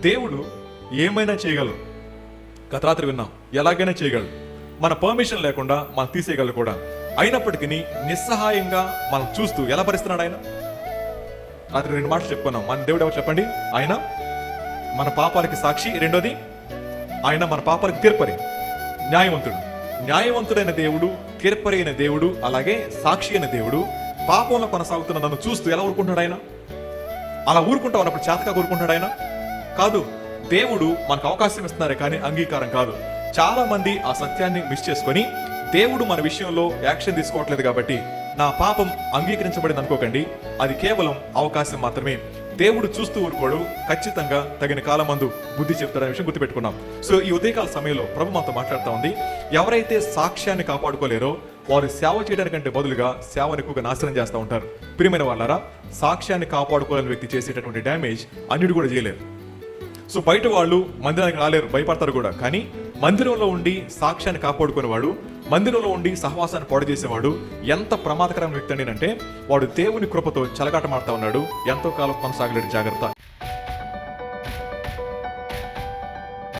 దేవుడు ఏమైనా చేయగలరు. గత రాత్రి విన్నాం, ఎలాగైనా చేయగలరు. మన పర్మిషన్ లేకుండా మనం తీసేయగలరు కూడా. అయినప్పటికీ నిస్సహాయంగా మనం చూస్తూ ఎలా భరిస్తున్నాడు ఆయన? రాత్రి 2 మాటలు చెప్పుకున్నాం. మన దేవుడు ఎవరు చెప్పండి? ఆయన మన పాపాలకి సాక్షి, రెండోది ఆయన మన పాపాలకు తీర్పరి, న్యాయవంతుడు. న్యాయవంతుడైన దేవుడు, తీర్పరి అయిన దేవుడు, అలాగే సాక్షి అయిన దేవుడు పాపంలో కొనసాగుతున్న నన్ను చూస్తూ ఎలా ఊరుకుంటాడు ఆయన? అలా ఊరుకుంటా ఉన్నప్పుడు చేతగా ఊరుకుంటాడు ఆయన? కాదు. దేవుడు మనకు అవకాశం ఇస్తున్నారే కానీ అంగీకారం కాదు. చాలా మంది ఆ సత్యాన్ని మిస్ చేసుకొని దేవుడు మన విషయంలో యాక్షన్ తీసుకోవట్లేదు కాబట్టి నా పాపం అంగీకరించబడింది అనుకోకండి. అది కేవలం అవకాశం మాత్రమే. దేవుడు చూస్తూ ఊరుకోడు, ఖచ్చితంగా తగిన కాలమందు బుద్ధి చెప్తాడనే విషయం గుర్తుపెట్టుకున్నాం. సో ఈ ఉదయకాల సమయంలో ప్రభు మనతో మాట్లాడుతూ ఉంది. ఎవరైతే సాక్ష్యాన్ని కాపాడుకోలేరో వారు సేవ చేయడానికంటే బదులుగా సేవను ఎక్కువగా నాశనం చేస్తూ ఉంటారు. ప్రియమైన వాళ్ళారా, సాక్ష్యాన్ని కాపాడుకోలేని వ్యక్తి చేసేటటువంటి డ్యామేజ్ అన్యుడు కూడా చేయలేరు. సో బయట వాళ్ళు మందిరానికి రాలేరు, భయపడతారు కూడా. కానీ మందిరంలో ఉండి సాక్ష్యాన్ని కాపాడుకునేవాడు, మందిరంలో ఉండి సహవాసాన్ని పాడు చేసేవాడు ఎంత ప్రమాదకరమైన వ్యక్తి అంటే వాడు దేవుని కృపతో చెలగాటమాడుతూ ఉన్నాడు. ఎంతో కాలం కొనసాగలేడు. జాగ్రత్త.